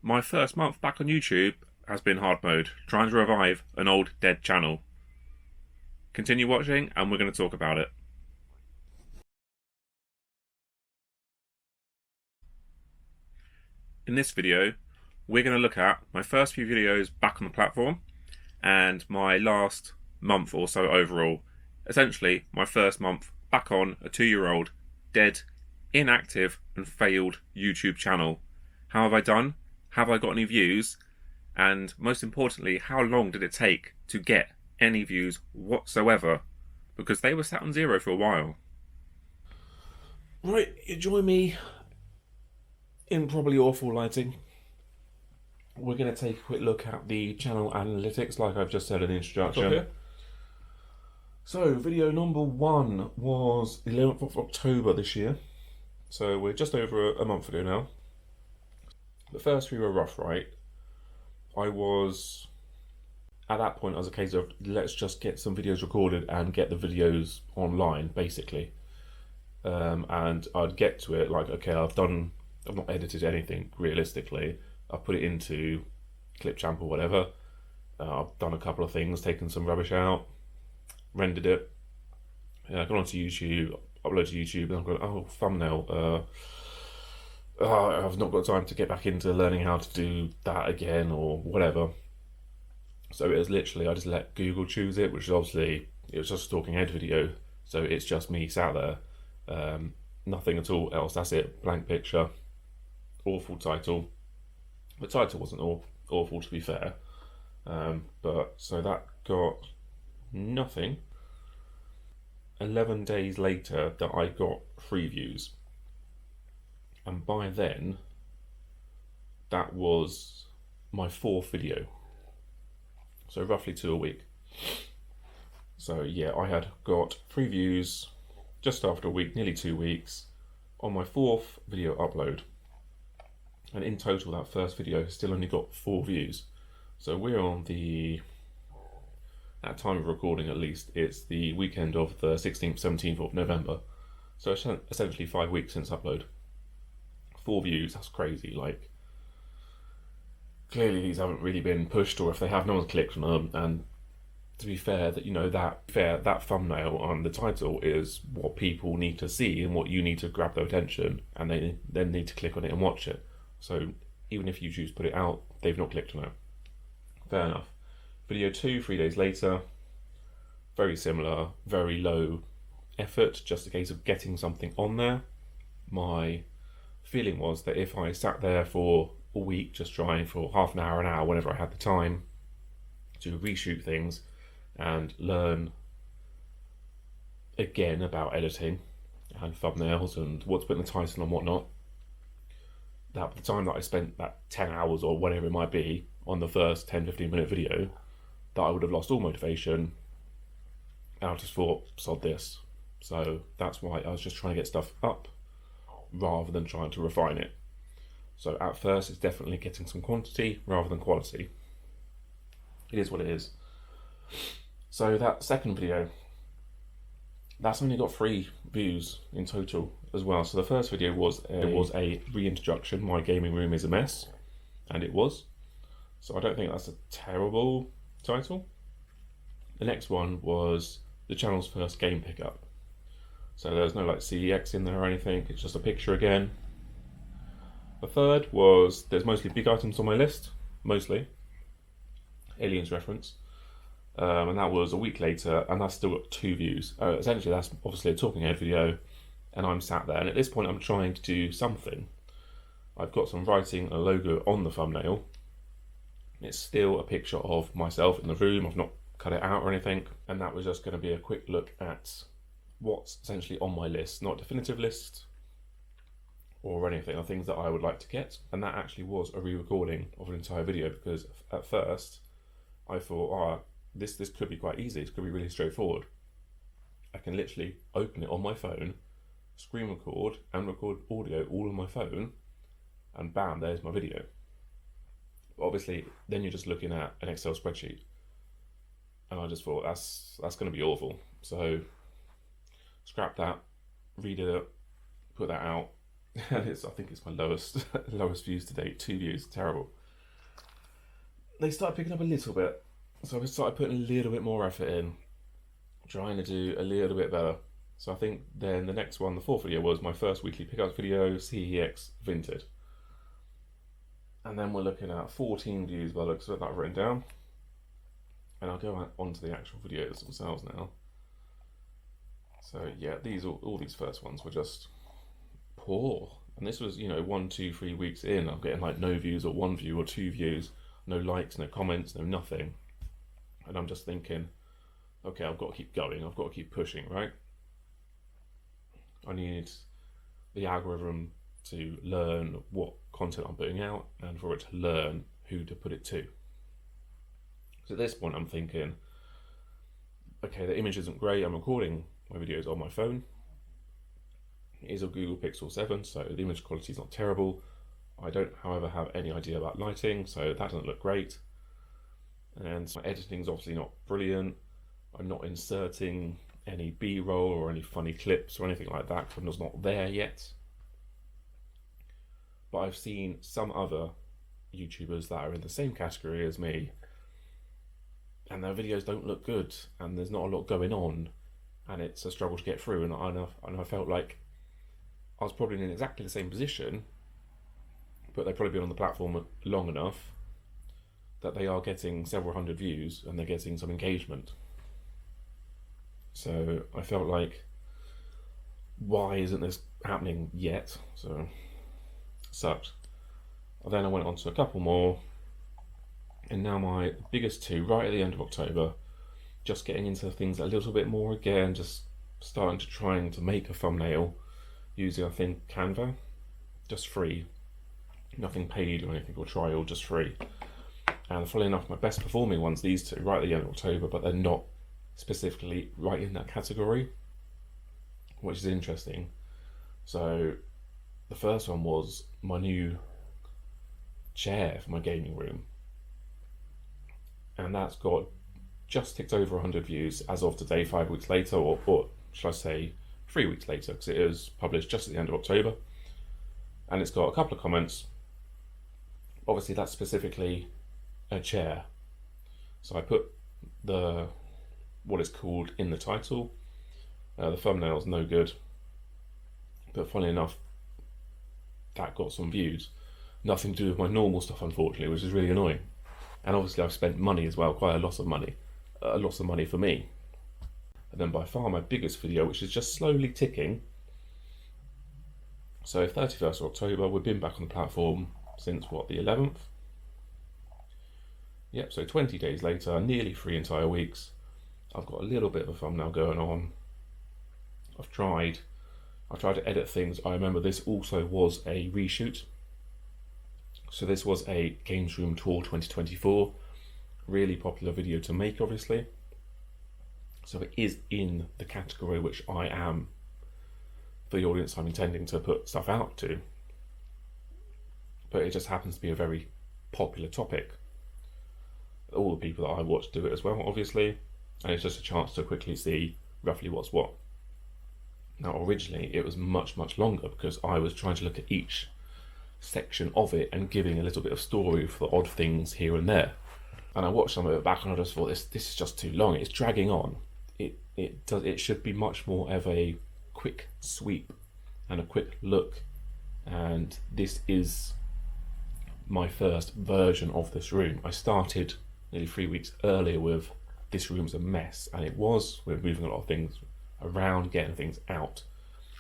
My first month back on YouTube has been hard mode, trying to revive an old dead channel. Continue watching and we're going to talk about it. In this video, we're going to look at my first few videos back on the platform and my last month or so overall. Essentially, my first month back on a 2-year-old, dead, inactive and failed YouTube channel. How have I done? Have I got any views? And most importantly, how long did it take to get any views whatsoever? Because they were sat on zero for a while. Right, you join me in probably awful lighting. We're going to take a quick look at the channel analytics, like I've just said in the introduction. Okay. So, video number 1 was 11th of October this year. So, we're just over a month ago now. The first few were rough, right? At that point, as a case of, let's just get some videos recorded and get the videos online, basically. And I'd get to it like, okay, I've not edited anything realistically. I've put it into Clipchamp or whatever. I've done a couple of things, taken some rubbish out, rendered it, gone onto YouTube, upload to YouTube, and I've gone, oh, thumbnail. I've not got time to get back into learning how to do that again or whatever. So it was literally, I just let Google choose it, which is obviously, it was just a talking head video. So it's just me sat there, nothing at all else. That's it, blank picture, awful title. The title wasn't awful, to be fair. But so that got nothing. 11 days later that I got 3 views. And by then, that was my 4th video. So roughly 2 a week. So yeah, I had got 3 views just after a week, nearly 2 weeks, on my 4th video upload. And in total, that first video still only got 4 views. So we're on at time of recording at least, it's the weekend of the 16th, 17th of November. So essentially 5 weeks since upload. 4 views, that's crazy. Like, clearly these haven't really been pushed, or if they have, no one's clicked on them. And to be fair, that thumbnail on the title is what people need to see and what you need to grab their attention, and they then need to click on it and watch it. So even if YouTube put it out, they've not clicked on it. Fair enough. Video 2, 3 days later, very similar, very low effort, just a case of getting something on there. My feeling was that if I sat there for a week, just trying for half an hour, whenever I had the time to reshoot things and learn again about editing and thumbnails and what to put in the title and whatnot, that the time that I spent that 10 hours or whatever it might be on the first 10-15 minute video, that I would have lost all motivation, and I just thought, sod this. So that's why I was just trying to get stuff up rather than trying to refine it. So at first it's definitely getting some quantity rather than quality. It is what it is. So that second video, that's only got 3 views in total as well. So the first video was a reintroduction, my gaming room is a mess, and it was. So I don't think that's a terrible title. The next one was the channel's first game pickup. So there's no like CEX in there or anything, it's just a picture again. The third was, there's mostly big items on my list, mostly. Aliens reference. And that was a week later, and that's still got 2 views. Essentially, that's obviously a talking head video, and I'm sat there, and at this point I'm trying to do something. I've got some writing, a logo on the thumbnail. It's still a picture of myself in the room, I've not cut it out or anything, and that was just going to be a quick look at what's essentially on my list, not a definitive list or anything, or things that I would like to get. And that actually was a re-recording of an entire video, because at first I thought, this could be quite easy, this could be really straightforward. I can literally open it on my phone, screen record and record audio all on my phone, and bam, there's my video. But obviously then you're just looking at an Excel spreadsheet, and I just thought that's going to be awful. So scrap that, redid it, put that out, and I think it's my lowest lowest views to date. 2 views, terrible. They started picking up a little bit, so I started putting a little bit more effort in, trying to do a little bit better. So I think then the next one, the fourth video, was my first weekly pickup video, CEX Vinted. And then we're looking at 14 views by the looks of it that I've written down. And I'll go on to the actual videos themselves now. So yeah, all these first ones were just poor. And this was, 1, 2, 3 weeks in. I'm getting like no views or 1 view or 2 views, no likes, no comments, no nothing. And I'm just thinking, okay, I've got to keep going. I've got to keep pushing, right? I need the algorithm to learn what content I'm putting out and for it to learn who to put it to. So at this point I'm thinking, okay, the image isn't great. I'm recording my videos on my phone. It is a Google Pixel 7, so the image quality is not terrible. I don't, however, have any idea about lighting, so that doesn't look great. And my editing is obviously not brilliant. I'm not inserting any B-roll or any funny clips or anything like that because I'm just not there yet. But I've seen some other YouTubers that are in the same category as me, and their videos don't look good, and there's not a lot going on, and it's a struggle to get through. And I felt like I was probably in exactly the same position, but they've probably been on the platform long enough that they are getting several hundred views and they're getting some engagement. So I felt like, why isn't this happening yet? So sucked. And then I went on to a couple more, and now my biggest two, right at the end of October, just getting into things a little bit more again, just starting to trying to make a thumbnail using, I think, Canva, just free, nothing paid or anything or trial, just free. And funnily enough, my best performing ones, these two, right at the end of October, but they're not specifically right in that category, which is interesting. So the first one was my new chair for my gaming room, and that's got just ticked over 100 views as of today, 5 weeks later, or should I say 3 weeks later, because it was published just at the end of October. And it's got a couple of comments. Obviously that's specifically a chair, so I put what it's called in the title. The thumbnail's no good, but funny enough, that got some views. Nothing to do with my normal stuff, unfortunately, which is really annoying. And obviously I've spent money as well, quite a lot of money for me. And then by far my biggest video, which is just slowly ticking. So 31st of October, we've been back on the platform since what, the 11th? Yep, so 20 days later, nearly 3 entire weeks. I've got a little bit of a thumbnail going on. I've tried to edit things. I remember this also was a reshoot. So this was a Games Room Tour 2024. Really popular video to make, obviously. So it is in the category which I am, for the audience I'm intending to put stuff out to. But it just happens to be a very popular topic. All the people that I watch do it as well, obviously. And it's just a chance to quickly see roughly what's what. Now originally it was much, much longer because I was trying to look at each section of it and giving a little bit of story for the odd things here and there. And I watched some of it back and I just thought, this is just too long. It's dragging on. It should be much more of a quick sweep and a quick look. And this is my first version of this room. I started nearly 3 weeks earlier with this room's a mess, and it was. We're moving a lot of things around, getting things out.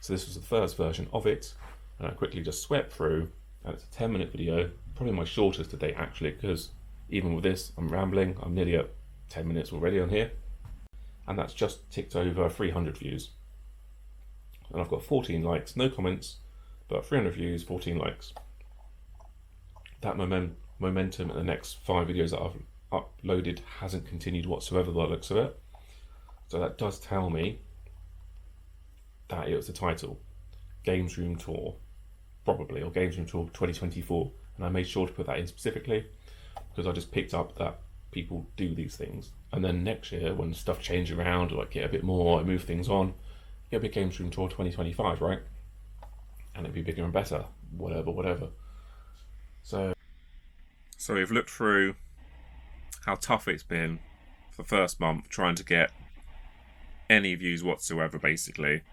So this was the first version of it, and I quickly just swept through, and it's a 10-minute video, probably my shortest to date actually, because even with this, I'm rambling. I'm nearly at 10 minutes already on here, and that's just ticked over 300 views. And I've got 14 likes, no comments, but 300 views, 14 likes. That momentum in the next 5 videos that I've uploaded hasn't continued whatsoever by the looks of it. So that does tell me that it was the title, Games Room Tour, probably, or Games Room Tour 2024. And I made sure to put that in specifically because I just picked up that people do these things. And then next year, when stuff changes around, or I get a bit more, I move things on, it'll be Games Room Tour 2025, right? and it'd be bigger and better, whatever. So we've looked through how tough it's been for the first month trying to get any views whatsoever, basically.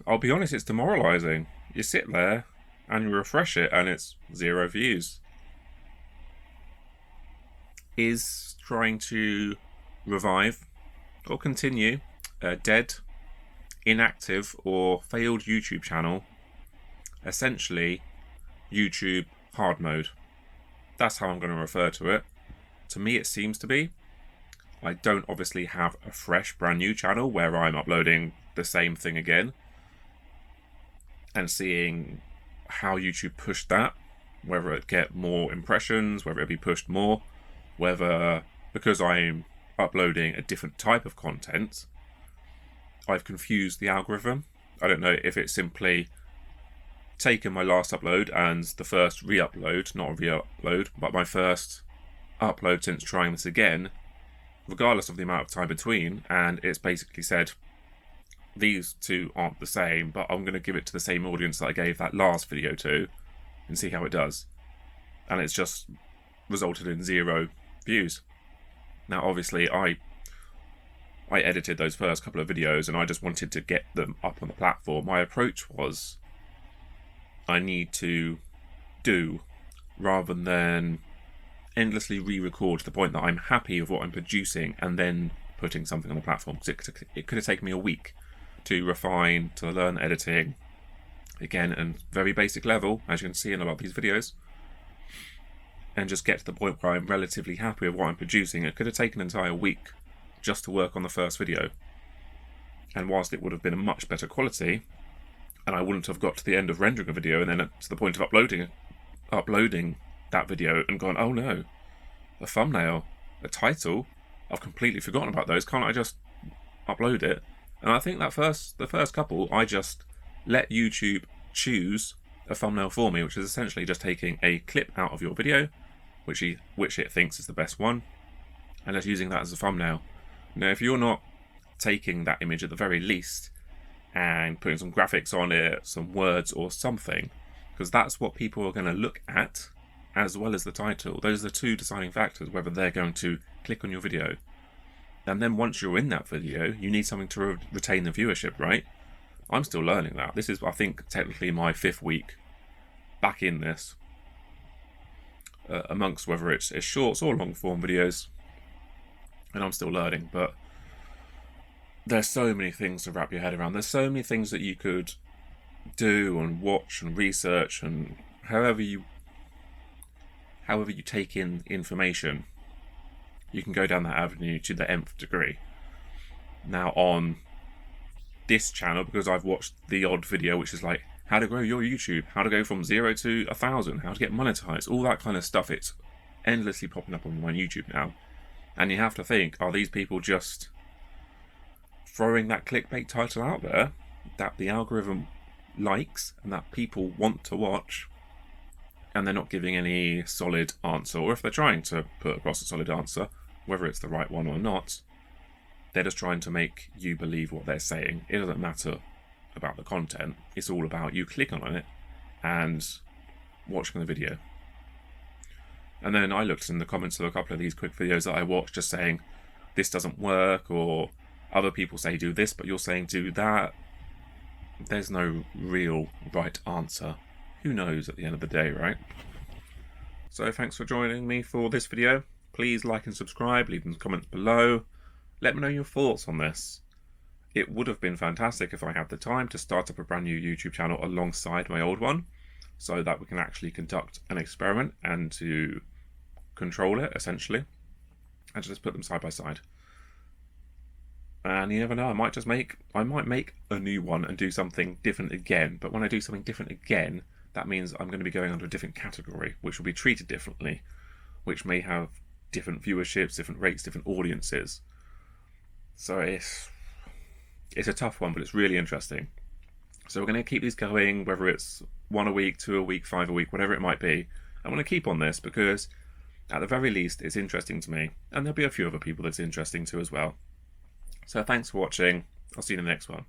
I'll be honest, it's demoralising. You sit there and you refresh it and it's 0 views. Is trying to revive or continue a dead, inactive or failed YouTube channel essentially YouTube hard mode? That's how I'm going to refer to it. To me it seems to be. I don't obviously have a fresh brand new channel where I'm uploading the same thing again and seeing how YouTube pushed that, whether it get more impressions, whether it be pushed more, whether because I'm uploading a different type of content I've confused the algorithm. I don't know if it's simply taken my last upload and the first re-upload, not a re-upload, but my first upload since trying this again, regardless of the amount of time between, and it's basically said these two aren't the same, but I'm going to give it to the same audience that I gave that last video to and see how it does. And it's just resulted in 0 views. Now obviously I edited those first couple of videos and I just wanted to get them up on the platform. My approach was I need to do rather than endlessly re-record to the point that I'm happy with what I'm producing and then putting something on the platform. Because it could have taken me a week to refine, to learn editing, again, and very basic level, as you can see in a lot of these videos, and just get to the point where I'm relatively happy with what I'm producing. It could have taken an entire week just to work on the first video. And whilst it would have been a much better quality, and I wouldn't have got to the end of rendering a video and then to the point of uploading that video and gone, oh no, a thumbnail, a title, I've completely forgotten about those, can't I just upload it? And I think the first couple, I just let YouTube choose a thumbnail for me, which is essentially just taking a clip out of your video, which it thinks is the best one, and just using that as a thumbnail. Now, if you're not taking that image at the very least and putting some graphics on it, some words or something, because that's what people are going to look at, as well as the title. Those are the 2 deciding factors, whether they're going to click on your video. And then once you're in that video, you need something to retain the viewership, right? I'm still learning that. This is, I think, technically my 5th week back in this, amongst whether it's shorts or long form videos, and I'm still learning. But there's so many things to wrap your head around. There's so many things that you could do and watch and research, and however you take in information, you can go down that avenue to the nth degree. Now on this channel, because I've watched the odd video which is like how to grow your YouTube, how to go from 0 to 1,000, how to get monetized, all that kind of stuff, it's endlessly popping up on my YouTube now. And you have to think, are these people just throwing that clickbait title out there that the algorithm likes and that people want to watch, and they're not giving any solid answer? Or if they're trying to put across a solid answer, whether it's the right one or not, they're just trying to make you believe what they're saying. It doesn't matter about the content. It's all about you clicking on it and watching the video. And then I looked in the comments of a couple of these quick videos that I watched just saying, this doesn't work, or other people say do this, but you're saying do that. There's no real right answer. Who knows at the end of the day, right? So thanks for joining me for this video. Please like and subscribe, leave them comments below. Let me know your thoughts on this. It would have been fantastic if I had the time to start up a brand new YouTube channel alongside my old one, so that we can actually conduct an experiment and to control it, essentially, and just put them side by side. And you never know, I might make a new one and do something different again. But when I do something different again, that means I'm going to be going under a different category, which will be treated differently, which may have different viewerships, different rates, different audiences. So it's a tough one, but it's really interesting. So we're going to keep these going, whether it's 1 a week, 2 a week, 5 a week, whatever it might be. I want to keep on this because at the very least it's interesting to me, and there'll be a few other people that's interesting to as well. So thanks for watching. I'll see you in the next one.